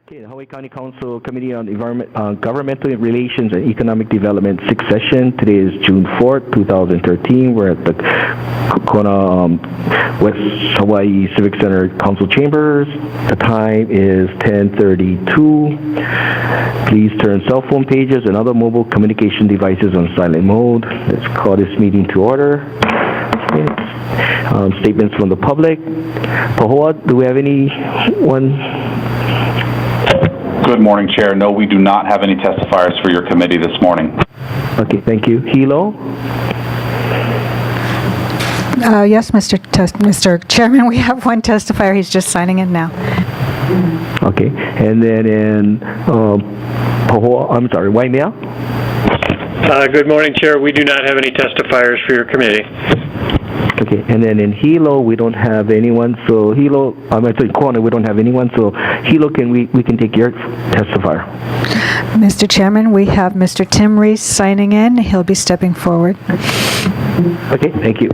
Okay, the Hawaii County Council Committee on Governmental Relations and Economic Development, sixth session. Today is June 4th, 2013. We're at the Kona West Hawaii Civic Center Council Chambers. The time is 10:32. Please turn cell phone pages and other mobile communication devices on silent mode. Let's call this meeting to order. Statements from the public. Pahoa, do we have anyone? Good morning, Chair. No, we do not have any testifiers for your committee this morning. Okay, thank you. Hilo? Yes, Mr. Chairman, we have one testifier. He's just signing in now. Okay, and then in Waimea? Good morning, Chair. We do not have any testifiers for your committee. Okay, and then in Hilo, we don't have anyone, so Hilo, in Kona, we don't have anyone, so Hilo, we can take your testifier. Mr. Chairman, we have Mr. Tim Reese signing in. He'll be stepping forward. Okay, thank you.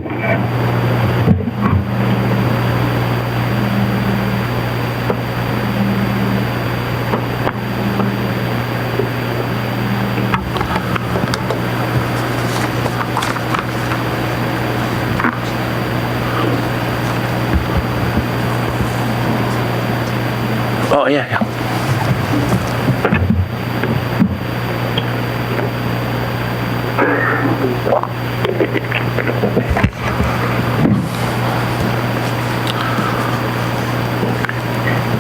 Oh, yeah.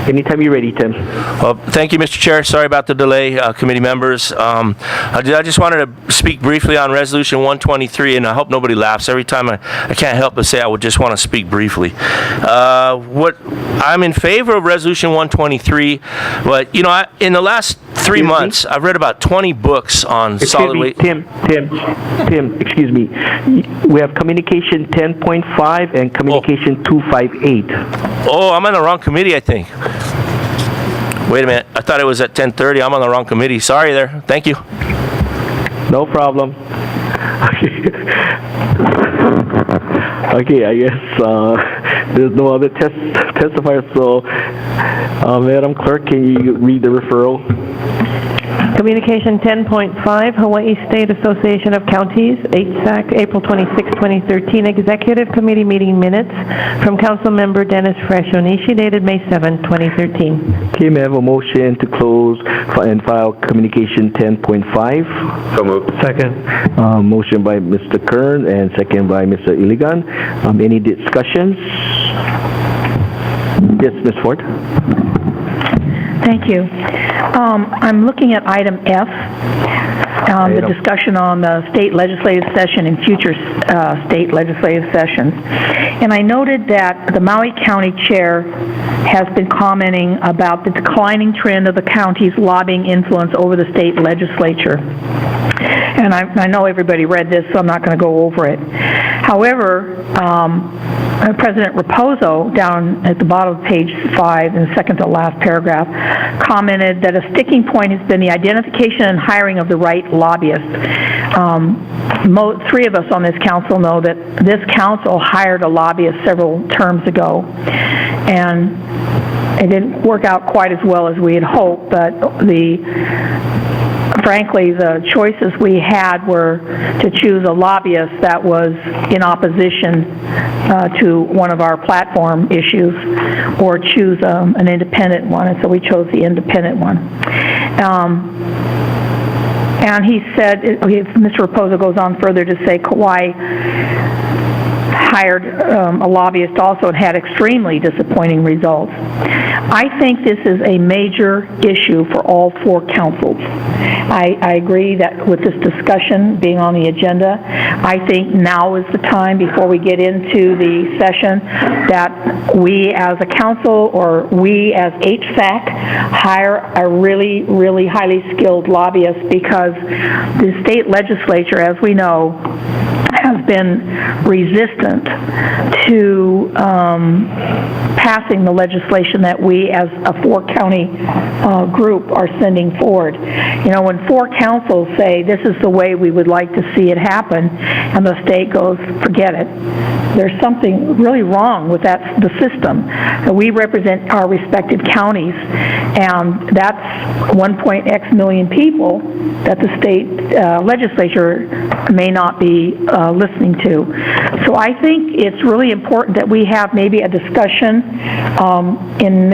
Anytime you're ready, Tim. Well, thank you, Mr. Chair. Sorry about the delay, committee members. I just wanted to speak briefly on Resolution 123, and I hope nobody laughs. Every time I can't help but say I would just want to speak briefly. I'm in favor of Resolution 123, but, in the last 3 months, I've read about 20 books on solid waste. Tim, excuse me. We have Communication 10.5 and Communication 258. Oh, I'm on the wrong committee, I think. Wait a minute. I thought it was at 10:30. I'm on the wrong committee. Sorry there. Thank you. No problem. Okay, I guess there's no other testifiers, so Madam Clerk, can you read the referral? Communication 10.5, Hawaii State Association of Counties, HSAC, April 26, 2013, Executive Committee meeting minutes from Council Member Dennis Fresh Onishi, dated May 7, 2013. Okay, may I have a motion to close and file Communication 10.5? So moved. Second. Motion by Mr. Kern and second by Mr. Iligan. Any discussions? Yes, Ms. Ford. Thank you. I'm looking at item F, the discussion on the state legislative session and future state legislative sessions. And I noted that the Maui County Chair has been commenting about the declining trend of the county's lobbying influence over the state legislature. And I know everybody read this, so I'm not going to go over it. However, President Raposo, down at the bottom of page 5, in the second to last paragraph, commented that a sticking point has been the identification and hiring of the right lobbyist. 3 of us on this council know that this council hired a lobbyist several terms ago, and it didn't work out quite as well as we had hoped, but frankly, the choices we had were to choose a lobbyist that was in opposition to one of our platform issues, or choose an independent one, and so we chose the independent one. And he said, Mr. Raposo goes on further to say Kauai hired a lobbyist also and had extremely disappointing results. I think this is a major issue for all 4 councils. I agree that with this discussion being on the agenda, I think now is the time, before we get into the session, that we as a council, or we as HSAC, hire a really, really highly skilled lobbyist, because the state legislature, as we know, has been resistant to passing the legislation that we as a 4-county group are sending forward. When 4 councils say this is the way we would like to see it happen, and the state goes, forget it, there's something really wrong with the system. We represent our respective counties, And that's 1.x million people that the state legislature may not be listening to. So I think it's really important that we have maybe a discussion in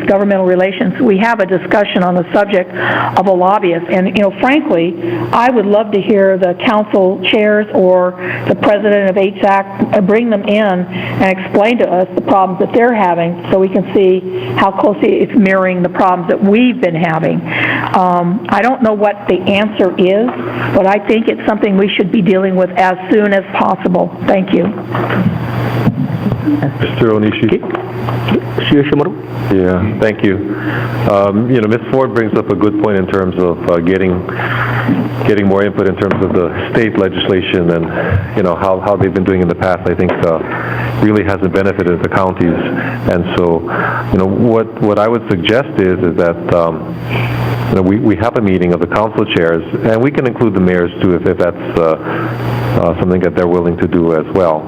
governmental relations. We have a discussion on the subject of a lobbyist. And, frankly, I would love to hear the council chairs or the president of HSAC bring them in and explain to us the problems that they're having so we can see how closely it's mirroring the problems that we've been having. I don't know what the answer is, but I think it's something we should be dealing with as soon as possible. Thank you. Mr. Onishi. Yeah, thank you. Ms. Ford brings up a good point in terms of getting more input in terms of the state legislation and how they've been doing in the past. I think really hasn't benefited the counties, and so what I would suggest is that we have a meeting of the council chairs, and we can include the mayors too if that's something that they're willing to do as well.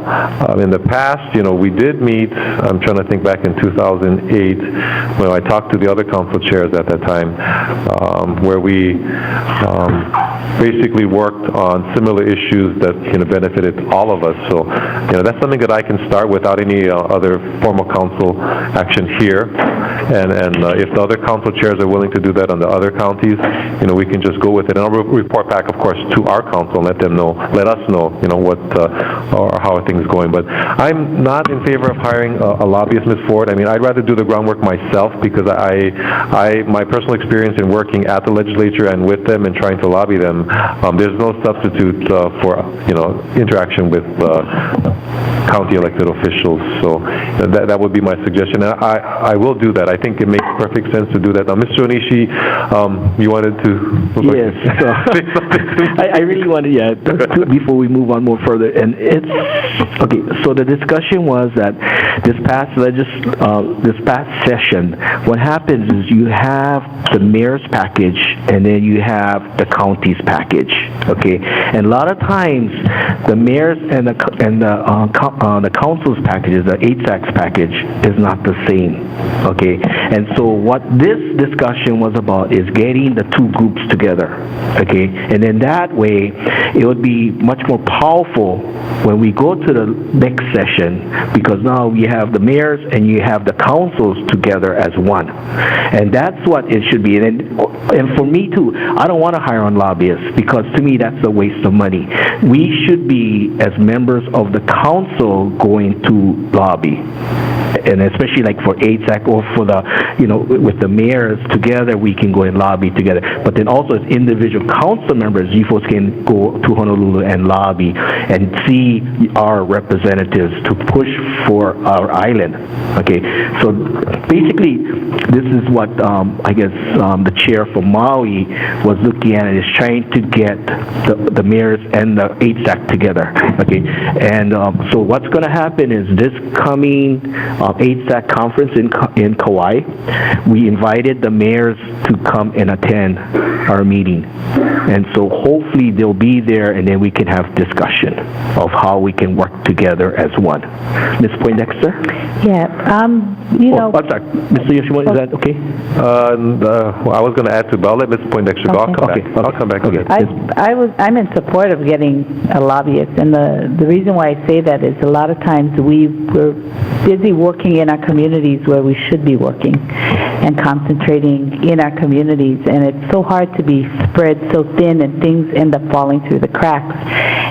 In the past, we did meet. I'm trying to think back in 2008 when I talked to the other council chairs at that time, where we basically worked on similar issues that benefited all of us. So that's something that I can start without any other formal council action here. And if the other council chairs are willing to do that on the other counties, we can just go with it. And I'll report back, of course, to our council and let us know, what or how are things going. But I'm not in favor of hiring a lobbyist, Ms. Ford. I mean, I'd rather do the groundwork myself because my personal experience in working at the legislature and with them and trying to lobby them, there's no substitute for interaction with county elected officials. So that would be my suggestion. And I will do that. I think it makes perfect sense to do that. Now, Mr. Onishi, you wanted to yes. say something to me? I really wanted, before we move on more further, and it's okay. So the discussion was that this past session, what happens is you have the mayor's package and then you have the county's package. Okay, and a lot of times the mayor's and the council's packages, the HSAC's package, is not the same. Okay, and so what this discussion was about is getting the two groups together. Okay, and then that way it would be much more powerful when we go to the next session, because now you have the mayors and you have the councils together as one, and that's what it should be. And for me too, I don't want to hire on lobbyists because to me that's a waste of money. We should be, as members of the council, going to lobby. And especially like for HSAC or for the, with the mayors together, we can go and lobby together. But then also as individual council members, you folks can go to Honolulu and lobby and see our representatives to push for our island. Okay, so basically this is what I guess the chair for Maui was looking at, is trying to get the mayors and the HSAC together. Okay, and so what's going to happen is this coming HSAC conference in Kauai, we invited the mayors to come and attend our meeting, and so hopefully they'll be there, and then we can have discussion of how we can work together as one. Ms. Poindexter? Yeah, I'm sorry, Mr. Yoshimura, is that okay? I was going to add to, but I'll let Ms. Poindexter go. I'll come back. Okay. I'm in support of getting a lobbyist, and the reason why I say that is a lot of times we're busy working in our communities where we should be working and concentrating in our communities, and it's so hard to be spread so thin and things end up falling through the cracks.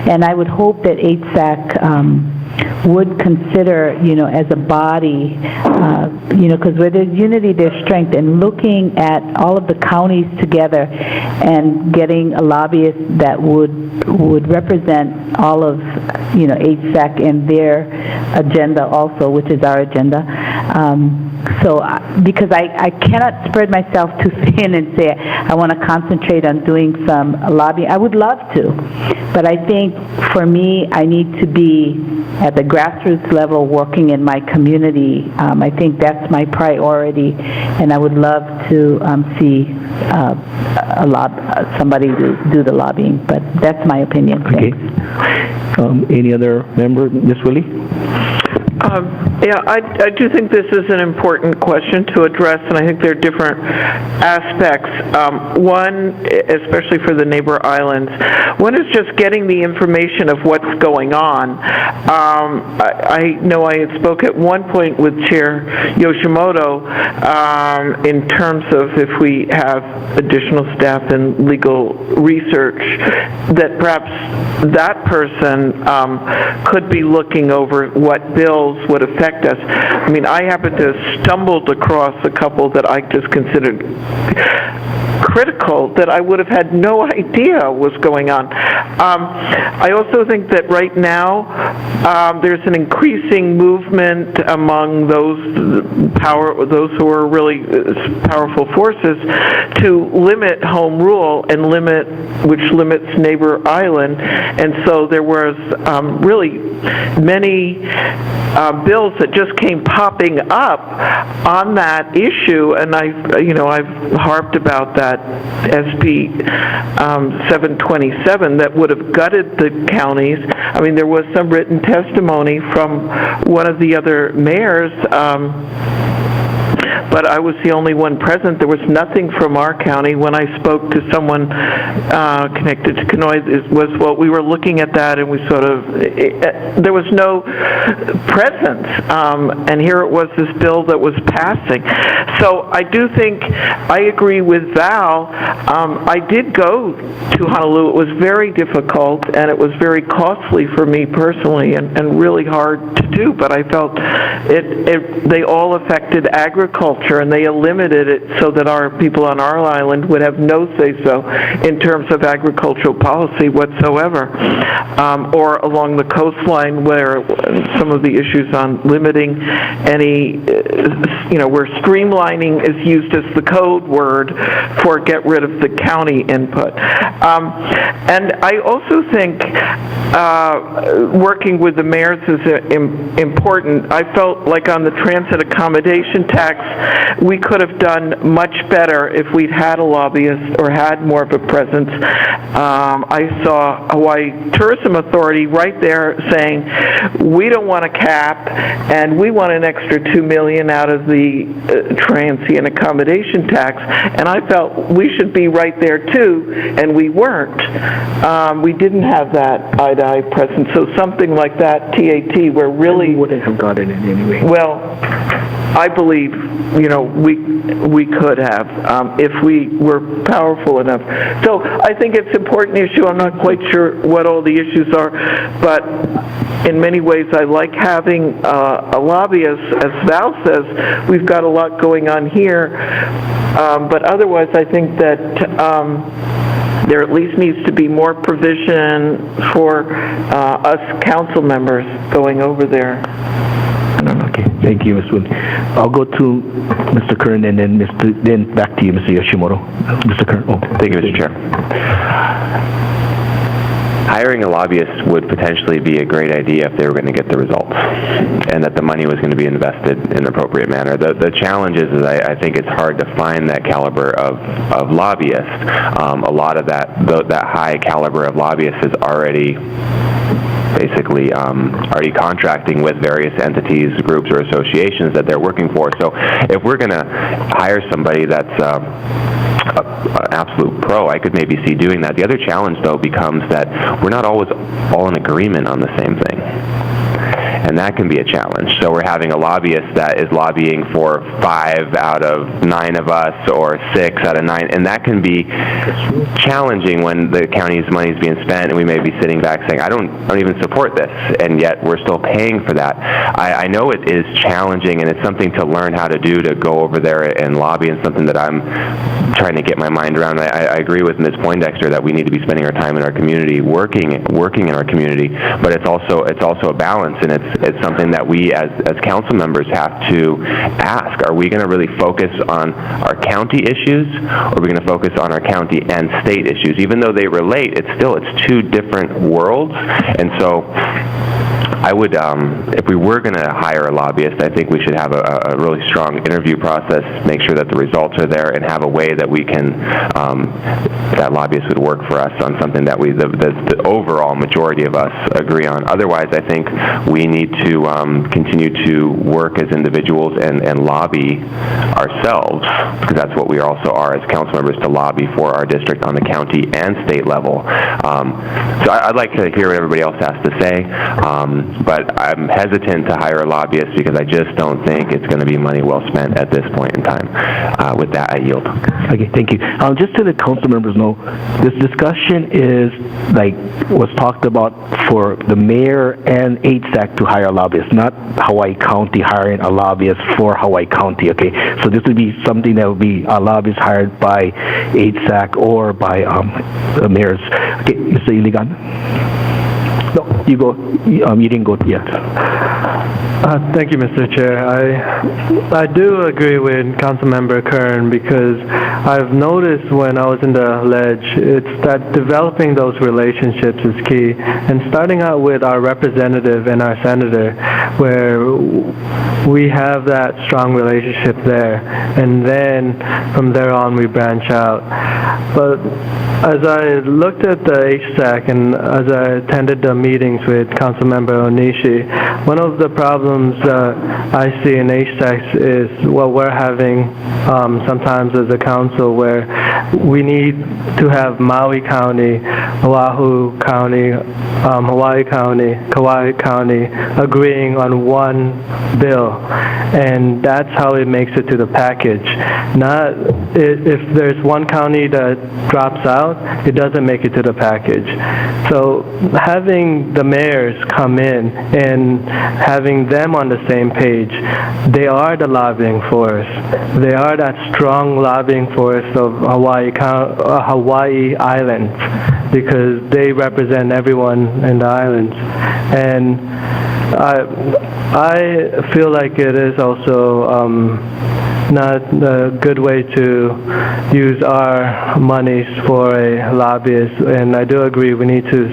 And I would hope that HSAC would consider, as a body, because where there's unity, there's strength, and looking at all of the counties together and getting a lobbyist that would represent all of, HSAC and their agenda also, which is our agenda. Because I cannot spread myself too thin and say I want to concentrate on doing some lobbying. I would love to, but I think for me, I need to be at the grassroots level working in my community. I think that's my priority, and I would love to see somebody do the lobbying, but that's my opinion. Okay. Any other member? Ms. Willie? Yeah, I do think this is an important question to address, and I think there are different aspects. One, especially for the neighbor islands, one is just getting the information of what's going on. I know I had spoke at one point with Chair Yoshimoto in terms of if we have additional staff in legal research, that perhaps that person could be looking over what bills would affect us. I mean, I happened to have stumbled across a couple that I just considered critical that I would have had no idea was going on. I also think that right now there's an increasing movement among those who are really powerful forces to limit home rule and which limits neighbor island. And so there was really many bills that just came popping up on that issue, and I've harped about that SB 727 that would have gutted the counties. I mean, there was some written testimony from one of the other mayors, but I was the only one present. There was nothing from our county. When I spoke to someone connected to Kenoi, we were looking at that, and we sort of, there was no presence, and here it was, this bill that was passing. So I do think, I agree with Val. I did go to Honolulu. It was very difficult, and it was very costly for me personally, and really hard to do, but I felt they all affected agriculture, and they limited it so that our people on our island would have no say-so in terms of agricultural policy whatsoever, or along the coastline where some of the issues on limiting any, where streamlining is used as the code word for get rid of the county input. And I also think working with the mayors is important. I felt like on the transit accommodation tax, we could have done much better if we'd had a lobbyist or had more of a presence. I saw Hawaii Tourism Authority right there saying, we don't want a cap, and we want an extra $2 million out of the transient accommodation tax. And I felt we should be right there too, and we weren't. We didn't have that eye-to-eye presence. So something like that, TAT, where really... We wouldn't have gotten it anyway. Well, I believe, we could have if we were powerful enough. So I think it's an important issue. I'm not quite sure what all the issues are, but in many ways I like having a lobbyist. As Val says, we've got a lot going on here, but otherwise I think that there at least needs to be more provision for us council members going over there. Okay, thank you, Ms. Wood. I'll go to Mr. Kern and then back to you, Mr. Yoshimoto. Mr. Kern. Oh, thank you, Mr. Chair. Hiring a lobbyist would potentially be a great idea if they were going to get the results and that the money was going to be invested in an appropriate manner. The challenge is I think it's hard to find that caliber of lobbyist. A lot of that high caliber of lobbyists is already basically already contracting with various entities, groups, or associations that they're working for. So if we're going to hire somebody that's an absolute pro, I could maybe see doing that. The other challenge, though, becomes that we're not always all in agreement on the same thing. And that can be a challenge. So we're having a lobbyist that is lobbying for 5 out of 9 of us or 6 out of 9, and that can be challenging when the county's money is being spent and we may be sitting back saying, I don't even support this, and yet we're still paying for that. I know it is challenging, and it's something to learn how to do, to go over there and lobby, and something that I'm trying to get my mind around. I agree with Ms. Poindexter that we need to be spending our time in our community, working in our community, but it's also a balance, and it's something that we as council members have to ask. Are we going to really focus on our county issues, or are we going to focus on our county and state issues? Even though they relate, it's 2 different worlds, and so I would, if we were going to hire a lobbyist, I think we should have a really strong interview process, make sure that the results are there, and have a way that we can, that lobbyist would work for us on something that the overall majority of us agree on. Otherwise, I think we need to continue to work as individuals and lobby ourselves, because that's what we also are as council members, to lobby for our district on the county and state level. So I'd like to hear what everybody else has to say, but I'm hesitant to hire a lobbyist because I just don't think it's going to be money well spent at this point in time. With that, I yield. Okay, thank you. Just to the council members know, this discussion is was talked about for the mayor and HSAC to hire a lobbyist, not Hawaii County hiring a lobbyist for Hawaii County. Okay, so this would be something that would be a lobbyist hired by HSAC or by the mayors. Okay, Mr. Iligan. No, you go. You didn't go yet. Thank you, Mr. Chair. I do agree with Councilmember Kern, because I've noticed when I was in the ledge, it's that developing those relationships is key, and starting out with our representative and our senator, where we have that strong relationship there, and then from there on we branch out. But as I looked at the HSAC and as I attended the meetings with Councilmember Onishi, one of the problems I see in HSAC is what we're having sometimes as a council, where we need to have Maui County, Oahu County, Hawaii County, Kauai County agreeing on one bill, and that's how it makes it to the package. Not if there's one county that drops out, it doesn't make it to the package. So having the mayors come in and having them on the same page, they are the lobbying force. They are that strong lobbying force of Hawaii Islands, because they represent everyone in the islands. And I feel like it is also not a good way to use our monies for a lobbyist, and I do agree we need to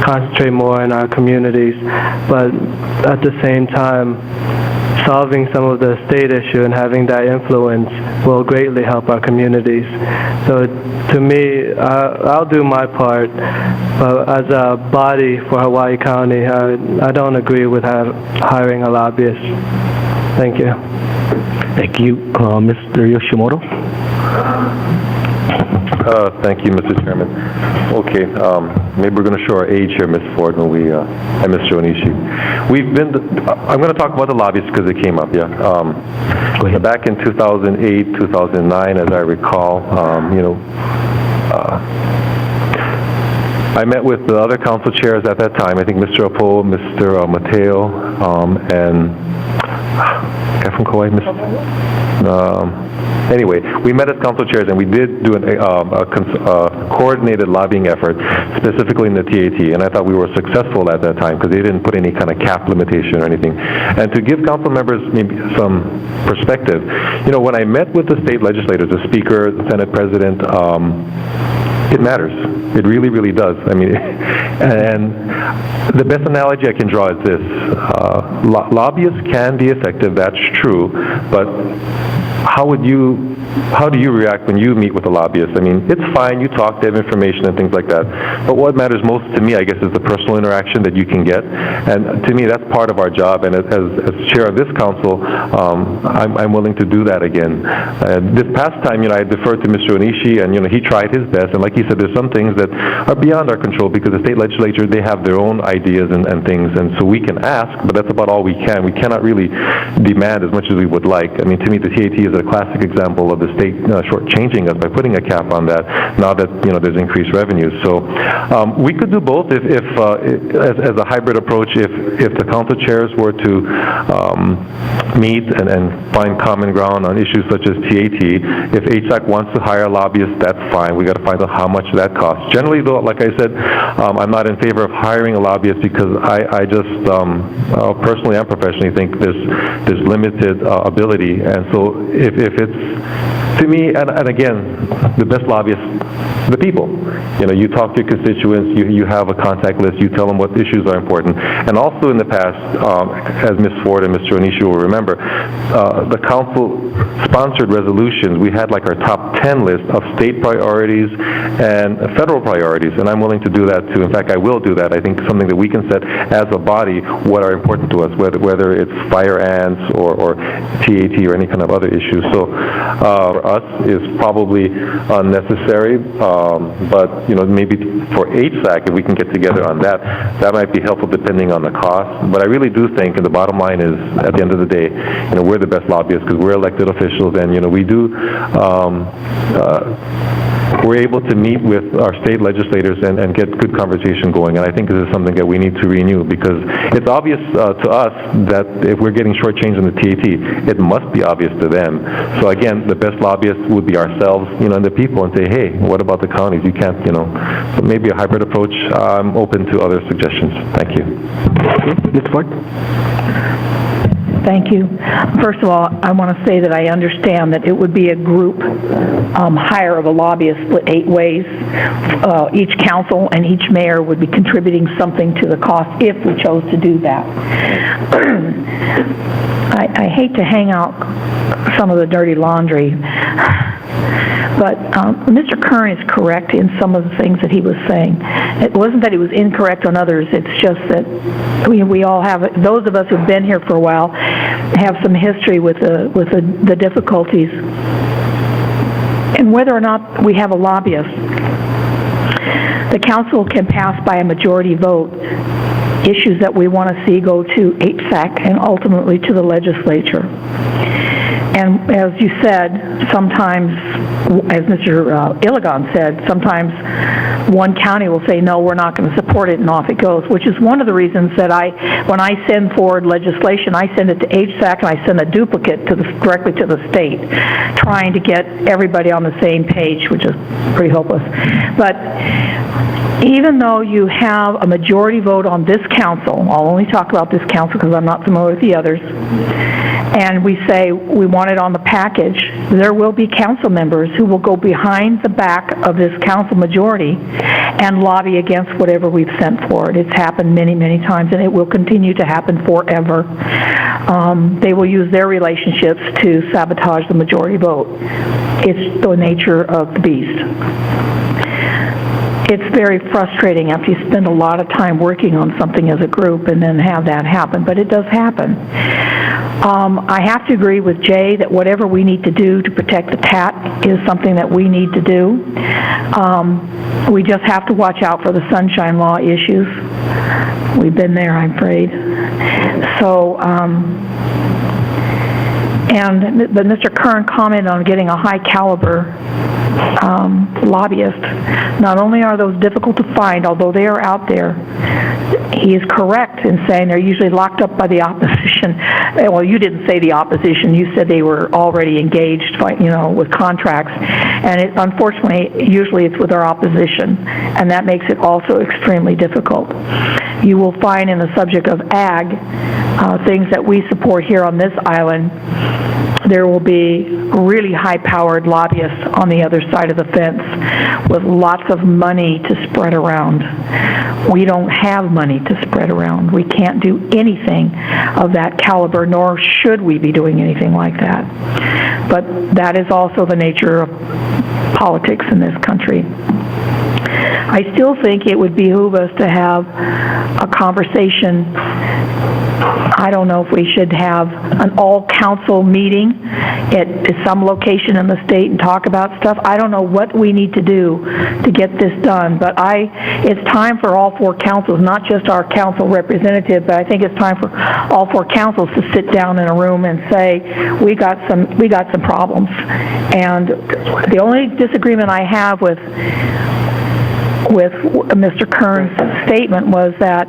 concentrate more in our communities, but at the same time, solving some of the state issue and having that influence will greatly help our communities. So to me, I'll do my part, but as a body for Hawaii County, I don't agree with hiring a lobbyist. Thank you. Thank you. Mr. Yoshimoto? Thank you, Mr. Chairman. Okay, maybe we're going to show our age here, Ms. Ford, when we, and Mr. Onishi. I'm going to talk about the lobbyists because it came up, yeah. Back in 2008, 2009, as I recall, I met with the other council chairs at that time. I think Mr. Apo, Mr. Mateo, and guy from Kauai, anyway, we met as council chairs, and we did do a coordinated lobbying effort, specifically in the TAT, and I thought we were successful at that time because they didn't put any kind of cap limitation or anything. And to give council members maybe some perspective, when I met with the state legislators, the speaker, the Senate president, it matters. It really, really does. I mean, and the best analogy I can draw is this. Lobbyists can be effective, that's true, but how do you react when you meet with a lobbyist? I mean, it's fine, you talk, they have information and things like that, but what matters most to me, I guess, is the personal interaction that you can get, and to me, that's part of our job, and as chair of this council, I'm willing to do that again. This past time, I deferred to Mr. Onishi, and, he tried his best, and like he said, there's some things that are beyond our control, because the state legislature, they have their own ideas and things, and so we can ask, but that's about all we can. We cannot really demand as much as we would like. I mean, to me, the TAT is a classic example of the state shortchanging us by putting a cap on that, now that, there's increased revenues. So we could do both if as a hybrid approach, if the council chairs were to meet and find common ground on issues such as TAT. If HSAC wants to hire a lobbyist, that's fine. We got to find out how much that costs. Generally, though, like I said, I'm not in favor of hiring a lobbyist because I just personally and professionally think there's limited ability, and so if it's, to me, and again, the best lobbyists the people. You know, you talk to your constituents, you have a contact list, you tell them what issues are important. And also in the past, as Ms. Ford and Mr. Onishi will remember, the council sponsored resolutions. We had like our top 10 list of state priorities and federal priorities, and I'm willing to do that too. In fact, I will do that. I think something that we can set as a body what are important to us, whether it's fire ants or TAT or any kind of other issues. So for us is probably unnecessary, but you know, maybe for HSAC, if we can get together on that, that might be helpful depending on the cost. But I really do think, and the bottom line is, at the end of the day, you know, we're the best lobbyists because we're elected officials, and you know, we do. We're able to meet with our state legislators and get good conversation going, and I think this is something that we need to renew because it's obvious to us that if we're getting shortchanged in the TAT, it must be obvious to them. So again, the best lobbyists would be ourselves, you know, and the people, and say, hey, what about the counties? You can't, you know, so maybe a hybrid approach. I'm open to other suggestions. Thank you. Ms. Ford? Thank you. First of all, I want to say that I understand that it would be a group hire of a lobbyist split 8 ways. Each council and each mayor would be contributing something to the cost if we chose to do that. I hate to hang out some of the dirty laundry, but Mr. Kern is correct in some of the things that he was saying. It wasn't that he was incorrect on others, it's just that we all have, those of us who've been here for a while, have some history with the difficulties. And whether or not we have a lobbyist, the council can pass by a majority vote issues that we want to see go to HSAC and ultimately to the legislature. And as you said, sometimes, as Mr. Iligan said, sometimes one county will say, no, we're not going to support it, and off it goes, which is one of the reasons that when I send forward legislation, I send it to HSAC and I send a duplicate directly to the state, trying to get everybody on the same page, which is pretty hopeless. But even though you have a majority vote on this council, I'll only talk about this council because I'm not familiar with the others, and we say we want it on the package, there will be council members who will go behind the back of this council majority and lobby against whatever we've sent forward. It's happened many, many times, and it will continue to happen forever. They will use their relationships to sabotage the majority vote. It's the nature of the beast. It's very frustrating after you spend a lot of time working on something as a group and then have that happen, but it does happen. I have to agree with Jay that whatever we need to do to protect the TAT is something that we need to do. We just have to watch out for the Sunshine Law issues. We've been there, I'm afraid. So, but Mr. Kern commented on getting a high caliber lobbyist. Not only are those difficult to find, although they are out there, he is correct in saying they're usually locked up by the opposition. Well, you didn't say the opposition. You said they were already engaged, with contracts. And unfortunately, usually it's with our opposition, and that makes it also extremely difficult. You will find in the subject of ag, things that we support here on this island, there will be really high-powered lobbyists on the other side of the fence with lots of money to spread around. We don't have money to spread around. We can't do anything of that caliber, nor should we be doing anything like that. But that is also the nature of politics in this country. I still think it would behoove us to have a conversation. I don't know if we should have an all-council meeting at some location in the state and talk about stuff. I don't know what we need to do to get this done, but it's time for all 4 councils, not just our council representative, but I think it's time for all 4 councils to sit down in a room and say, we got some problems. And the only disagreement I have with Mr. Kern's statement was that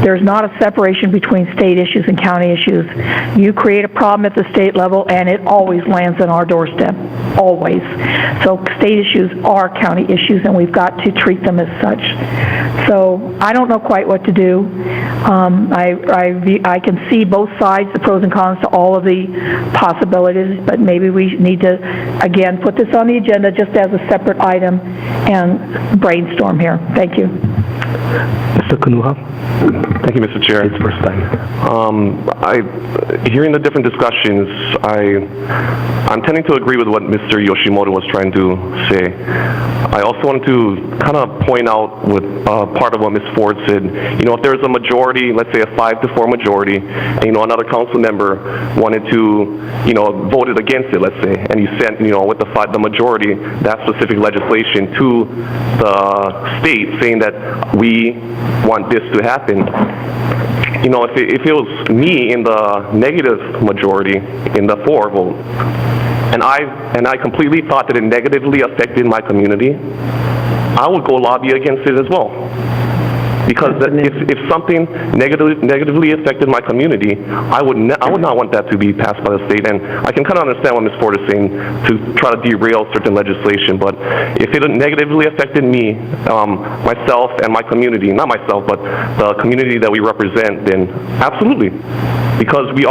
there's not a separation between state issues and county issues. You create a problem at the state level, and it always lands on our doorstep, always. So state issues are county issues, and we've got to treat them as such. So I don't know quite what to do. I can see both sides, the pros and cons to all of the possibilities, but maybe we need to, again, put this on the agenda just as a separate item and brainstorm here. Thank you. Mr. Kanuha? Thank you, Mr. Chair. It's first time. Hearing the different discussions, I'm tending to agree with what Mr. Yoshimoto was trying to say. I also wanted to kind of point out with part of what Ms. Ford said. You know, if there's a majority, let's say a 5-4 majority, and another council member wanted to, voted against it, let's say, and you sent, with the majority, that specific legislation to the state saying that we want this to happen. If it was me in the negative majority, in the 4 vote, and I completely thought that it negatively affected my community, I would go lobby against it as well. Because if something negatively affected my community, I would not want that to be passed by the state. And I can kind of understand what Ms. Ford is saying to try to derail certain legislation. But if it negatively affected me, myself, and my community, not myself, but the community that we represent, then absolutely. Because we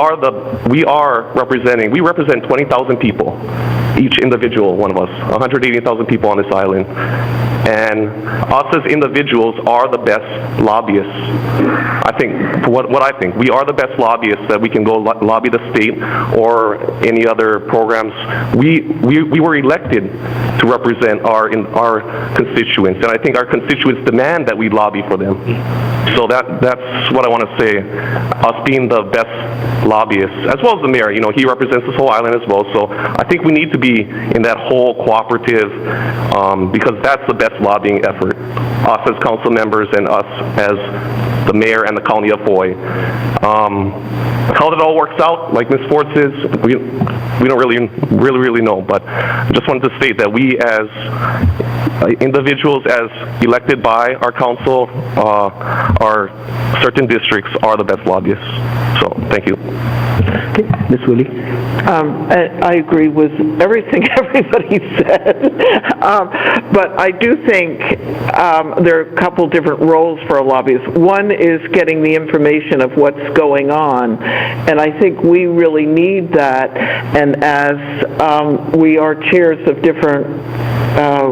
represent 20,000 people, each individual one of us, 180,000 people on this island. And us as individuals are the best lobbyists. I think, for what I think, we are the best lobbyists that we can go lobby the state or any other programs. We were elected to represent our constituents, and I think our constituents demand that we lobby for them. So that's what I want to say. Us being the best lobbyists, as well as the mayor, he represents this whole island as well. So I think we need to be in that whole cooperative, because that's the best lobbying effort. Us as council members and us as the mayor and the county of Hawaii. How it all works out, like Ms. Ford says, we don't really know. But I just wanted to state that we as individuals, as elected by our council, our certain districts are the best lobbyists. So thank you. Okay. Ms. Willie? I agree with everything everybody said. But I do think there are a couple different roles for a lobbyist. One is getting the information of what's going on, and I think we really need that. And as we are chairs of different,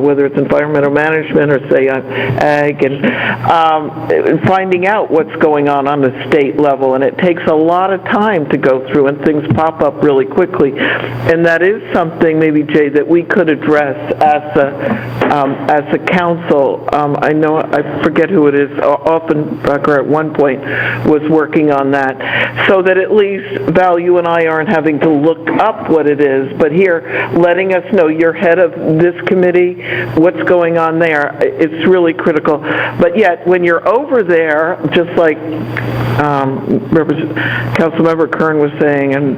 whether it's environmental management or say ag, and finding out what's going on the state level, and it takes a lot of time to go through, and things pop up really quickly. And that is something, maybe, Jay, that we could address as a council. I know, I forget who it is, Offenbacher at one point was working on that, so that at least Val, you and I aren't having to look up what it is, but here, letting us know you're head of this committee, what's going on there, it's really critical. But yet, when you're over there, just like Councilmember Kern was saying, and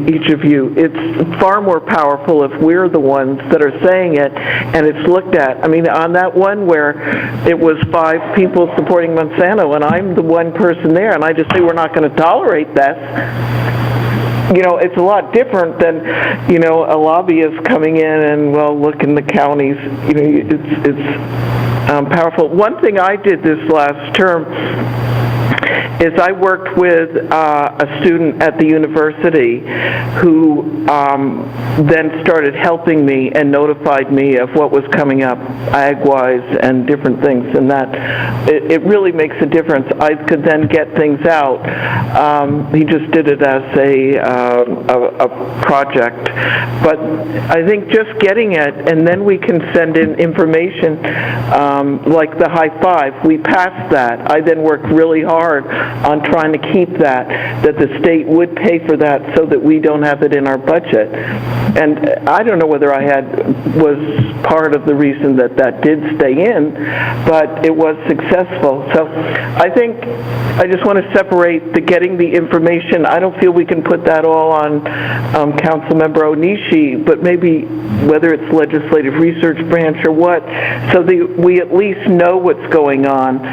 each of you, it's far more powerful if we're the ones that are saying it, and it's looked at. I mean, on that one where it was 5 people supporting Monsanto, and I'm the one person there, and I just say we're not going to tolerate this. It's a lot different than, a lobbyist coming in and, well, look in the counties. It's powerful. One thing I did this last term is I worked with a student at the university who then started helping me and notified me of what was coming up ag-wise and different things, and that it really makes a difference. I could then get things out. He just did it as a project, but I think just getting it, and then we can send in information like the high five. We passed that. I then worked really hard on trying to keep that the state would pay for that so that we don't have it in our budget. And I don't know whether I was part of the reason that did stay in, but it was successful. So I think I just want to separate the getting the information. I don't feel we can put that all on Councilmember Onishi, but maybe whether it's legislative research branch or what, so that we at least know what's going on,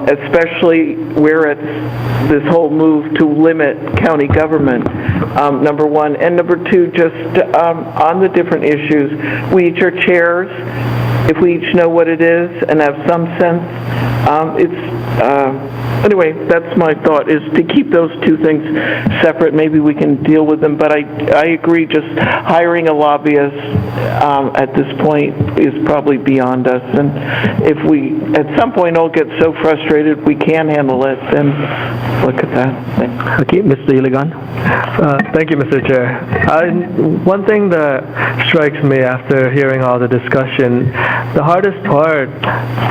especially where it's this whole move to limit county government, number one. And number two, just on the different issues, we each are chairs. if we each know what it is and have some sense, anyway, that's my thought, is to keep those two things separate. Maybe we can deal with them, but I agree, just hiring a lobbyist at this point is probably beyond us. And if we, at some point, all get so frustrated we can't handle it, then look at that. Thanks. Okay, Mr. Iligan. Thank you, Mr. Chair. One thing that strikes me after hearing all the discussion, the hardest part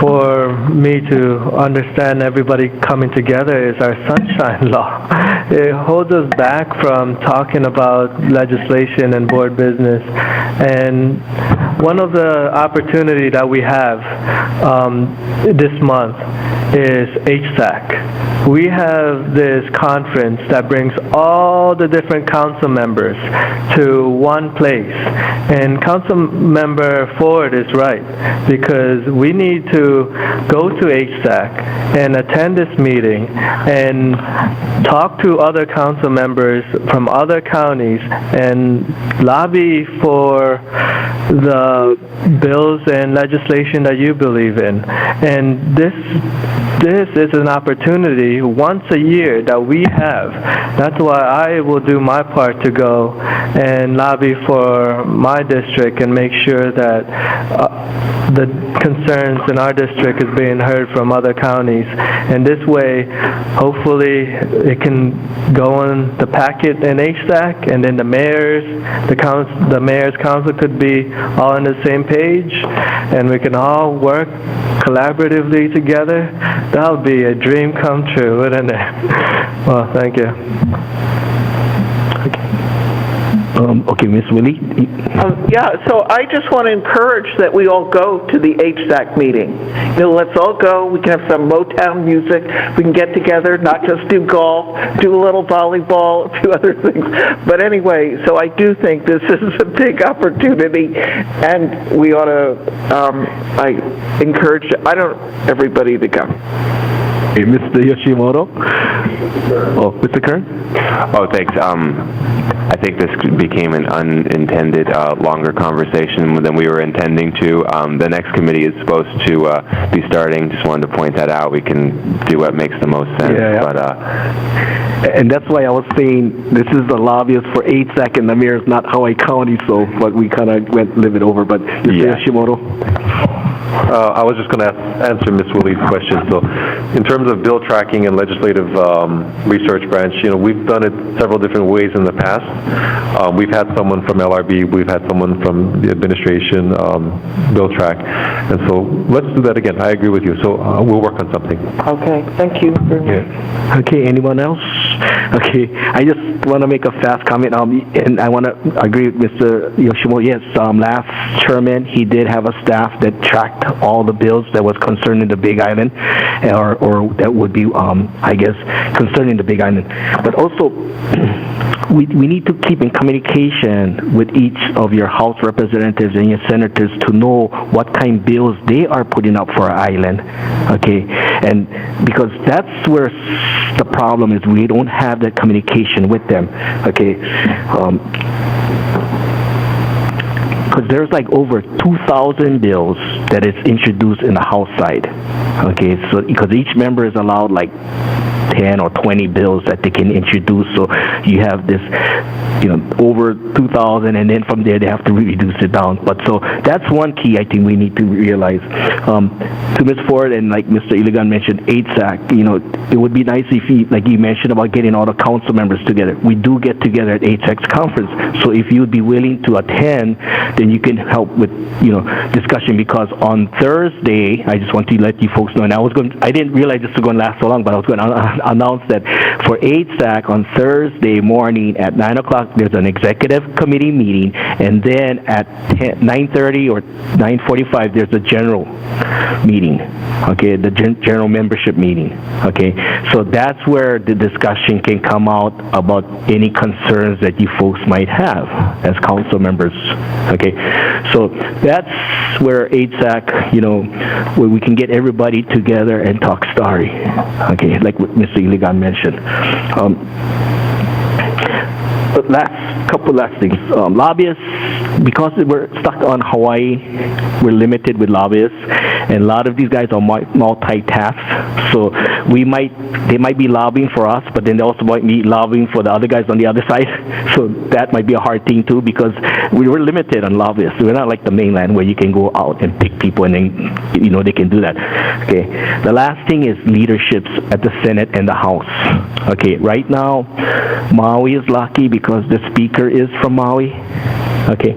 for me to understand everybody coming together is our sunshine law. It holds us back from talking about legislation and board business. And one of the opportunity that we have this month is HSAC. We have this conference that brings all the different council members to one place. And Council Member Ford is right, because we need to go to HSAC and attend this meeting and talk to other council members from other counties and lobby for the bills and legislation that you believe in. And this is an opportunity once a year that we have. That's why I will do my part to go and lobby for my district and make sure that the concerns in our district is being heard from other counties. And this way, hopefully, it can go in the packet in HSAC, and then the mayor's council could be all on the same page, and we can all work collaboratively together. That would be a dream come true, wouldn't it? Well, thank you. Okay, Ms. Willie. Yeah, so I just want to encourage that we all go to the HSAC meeting. You know, let's all go. We can have some Motown music. We can get together, not just do golf, do a little volleyball, a few other things. But anyway, so I do think this is a big opportunity, and we ought to, I encourage everybody to go. Hey, Mr. Yoshimoto. Oh, Mr. Kern? Oh, thanks. I think this became an unintended longer conversation than we were intending to. The next committee is supposed to be starting. Just wanted to point that out. We can do what makes the most sense. Yeah. But, and that's why I was saying this is the lobbyist for HSAC and the mayor is not Hawaii County, so but we kind of went a little bit over. But Mr. Yoshimoto? I was just going to answer Ms. Willie's question. So in terms of bill tracking and legislative research branch, you know, we've done it several different ways in the past. We've had someone from LRB, we've had someone from the administration bill track. And so let's do that again. I agree with you. So we'll work on something. Okay, thank you very much. Yeah. Okay, anyone else? Okay, I just want to make a fast comment, and I want to agree with Mr. Yoshimoto. Yes, last chairman, he did have a staff that tracked all the bills that was concerning the Big Island, or that would be, I guess, concerning the Big Island. But also, we need to keep in communication with each of your House representatives and your senators to know what kind of bills they are putting up for our island, okay? And because that's where the problem is, we don't have that communication with them, okay? Because there's like over 2,000 bills that is introduced in the House side, okay? So because each member is allowed like 10 or 20 bills that they can introduce, so you have this, you know, over 2,000, and then from there they have to reduce it down. But so that's one key I think we need to realize. To Ms. Ford and like Mr. Iligan mentioned, HSAC, you know, it would be nice if you, like you mentioned about getting all the council members together. We do get together at HSAC's conference, so if you'd be willing to attend, then you can help with, you know, discussion, because on Thursday, I just want to let you folks know, and I didn't realize this was going to last so long, but I was going to announce that for HSAC on Thursday morning at 9 o'clock, there's an executive committee meeting, and then at 9:30 or 9:45, there's a general meeting, okay, the general membership meeting, okay? So that's where the discussion can come out about any concerns that you folks might have as council members, okay? So that's where HSAC, you know, where we can get everybody together and talk story, okay, like what Mr. Iligan mentioned. couple last things. Lobbyists, because we're stuck on Hawaii, we're limited with lobbyists, and a lot of these guys are multitask. So they might be lobbying for us, but then they also might be lobbying for the other guys on the other side. So that might be a hard thing too, because we're limited on lobbyists. We're not like the mainland where you can go out and pick people and then they can do that. Okay. The last thing is leaderships at the Senate and the House. Okay. Right now, Maui is lucky because the speaker is from Maui. Okay,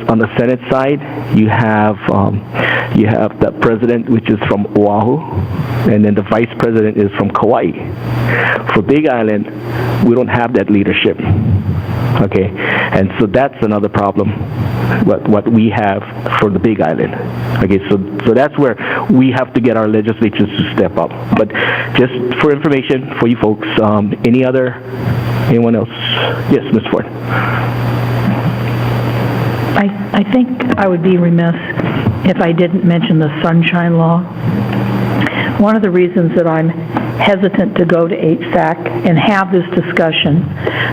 on the Senate side, you have the president, which is from Oahu, and then the vice president is from Kauai. For Big Island, we don't have that leadership. Okay, and so that's another problem. What we have for the Big Island. Okay, so that's where we have to get our legislatures to step up. But just for information for you folks, anyone else? Yes, Ms. Ford. I think I would be remiss if I didn't mention the Sunshine Law. One of the reasons that I'm hesitant to go to HSAC and have this discussion,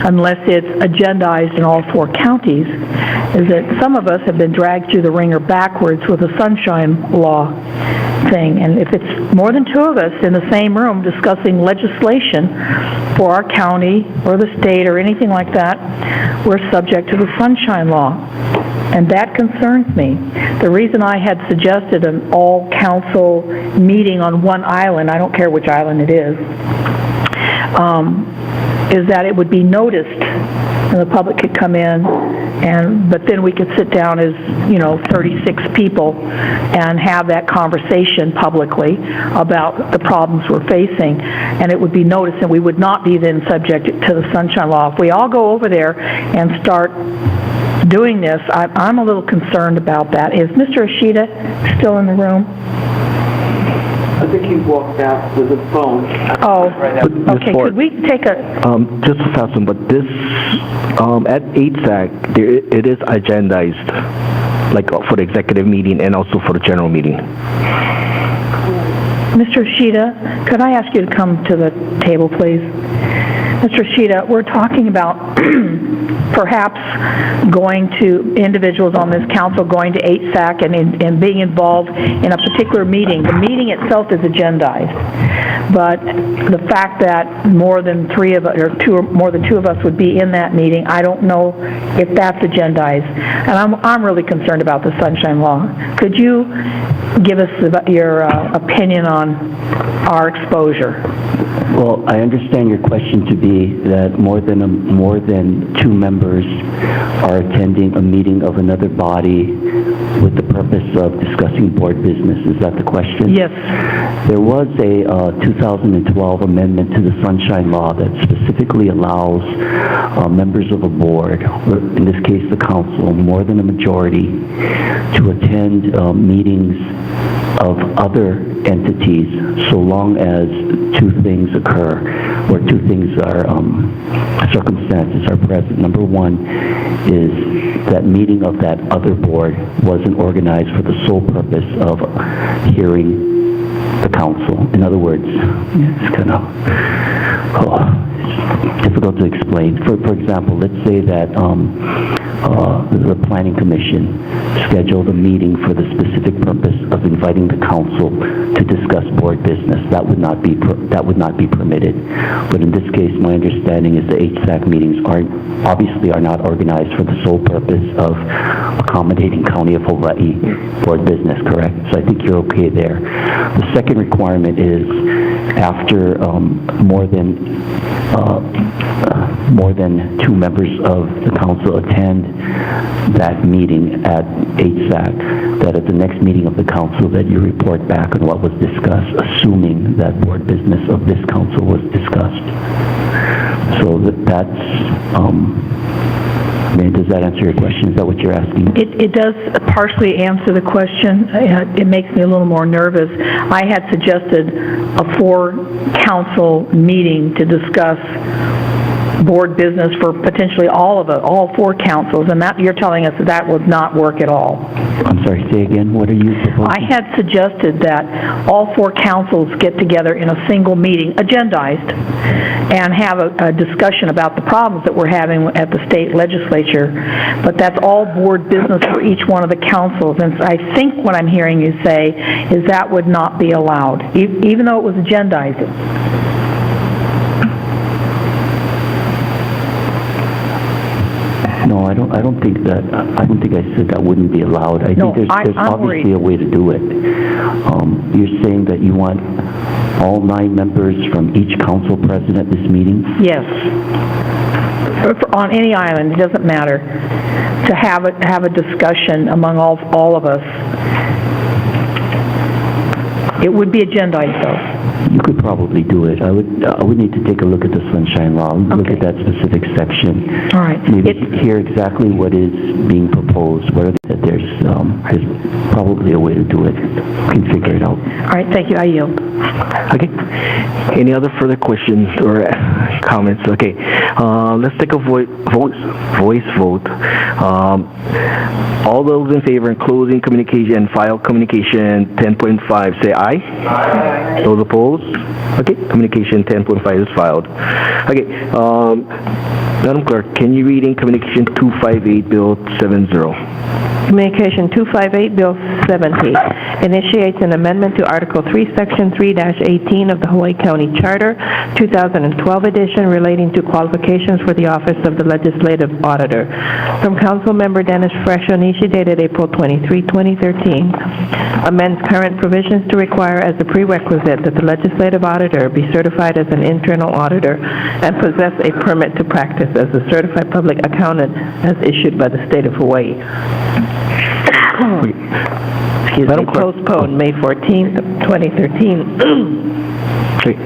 unless it's agendized in all 4 counties, is that some of us have been dragged through the ringer backwards with the Sunshine Law thing. And if it's more than 2 of us in the same room discussing legislation for our county or the state or anything like that, we're subject to the Sunshine Law. And that concerns me. The reason I had suggested an all-council meeting on one island, I don't care which island it is that it would be noticed and the public could come in, but then we could sit down as 36 people and have that conversation publicly about the problems we're facing, and it would be noticed, and we would not be then subject to the Sunshine Law. If we all go over there and start doing this, I'm a little concerned about that. Is Mr. Ishida still in the room? I think he walked out with a phone. Oh, okay. Could we take a... Just a fast one, but this, at HSAC, it is agendized, like for the executive meeting and also for the general meeting. Mr. Ishida, could I ask you to come to the table, please? Mr. Ishida, we're talking about perhaps going to individuals on this council going to HSAC and being involved in a particular meeting. The meeting itself is agendized, but the fact that more than 2 of us would be in that meeting, I don't know if that's agendized. And I'm really concerned about the Sunshine Law. Could you give us your opinion on our exposure? Well, I understand your question to be that more than 2 members are attending a meeting of another body with the purpose of discussing board business. Is that the question? Yes. There was a 2012 amendment to the Sunshine Law that specifically allows members of a board, in this case the council, more than a majority, to attend meetings of other entities so long as 2 things occur, or 2 things are circumstances are present. Number 1 is that meeting of that other board wasn't organized for the sole purpose of hearing the council. In other words, it's kind of difficult to explain. For example, let's say that the Planning Commission scheduled a meeting for the specific purpose of inviting the council to discuss board business. That would not be permitted. But in this case, my understanding is the HSAC meetings obviously are not organized for the sole purpose of accommodating County of Hawaii board business, correct? So I think you're okay there. The second requirement is after more than 2 members of the council attend that meeting at HSAC, that at the next meeting of the council that you report back on what was discussed, assuming that board business of this council was discussed. So does that answer your question? Is that what you're asking? It does partially answer the question. It makes me a little more nervous. I had suggested a 4-council meeting to discuss board business for potentially all four councils, and that, you're telling us that would not work at all. I'm sorry, say again, what are you proposing? I had suggested that all four councils get together in a single meeting, agendized, and have a discussion about the problems that we're having at the state legislature, but that's all board business for each one of the councils, and I think what I'm hearing you say is that would not be allowed, even though it was agendized. No, I don't think I said that wouldn't be allowed. I think there's obviously a way to do it. You're saying that you want all 9 members from each council present at this meeting? Yes. On any island, it doesn't matter, to have a discussion among all of us. It would be agendized, though. You could probably do it. I would need to take a look at the Sunshine Law, look at that specific section. All right. Maybe hear exactly what is being proposed, whether that there's probably a way to do it. We can figure it out. All right, thank you. I yield. Okay. Any other further questions or comments? Okay. Let's take a voice vote. All those in favor in closing communication and file communication 10.5 say aye. Aye. Those opposed? Okay. Communication 10.5 is filed. Okay. Madam Clerk, can you read in Communication 258 Bill 70? Communication 258, Bill 70, initiates an amendment to Article 3, Section 3-18 of the Hawaii County Charter, 2012 edition, relating to qualifications for the office of the Legislative Auditor. From Council Member Dennis Fresh Onishi, dated April 23, 2013, amends current provisions to require as a prerequisite that the Legislative Auditor be certified as an internal auditor and possess a permit to practice as a certified public accountant as issued by the state of Hawaii. Excuse me, postponed May 14th, 2013. Okay.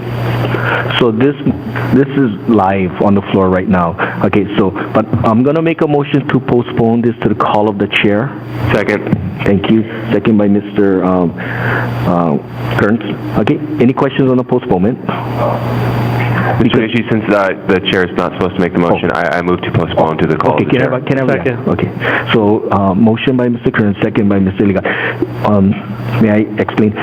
So this is live on the floor right now. Okay, so, but I'm going to make a motion to postpone this to the call of the chair. Second. Thank you. Second by Mr. Kearns. Okay, any questions on the postponement? Mr. Onishi, since the chair is not supposed to make the motion, I move to postpone to the call of the chair. Can I second? Okay. So, motion by Mr. Kearns, second by Mr. Liga. May I explain?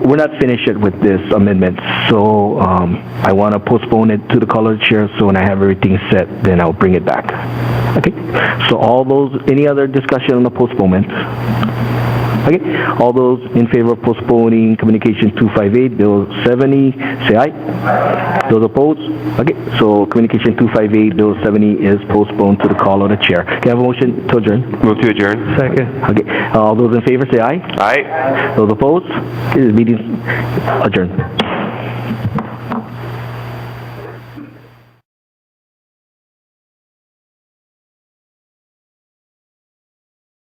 We're not finished yet with this amendment, so I want to postpone it to the call of the chair, so when I have everything set, then I'll bring it back. Okay? So any other discussion on the postponement? Okay, all those in favor of postponing Communication 258, Bill 70, say aye. Those opposed? Okay, so Communication 258, Bill 70 is postponed to the call of the chair. Can I have a motion to adjourn? Move to adjourn. Second. Okay, all those in favor say aye. Aye. Those opposed? Okay, the meeting is adjourned.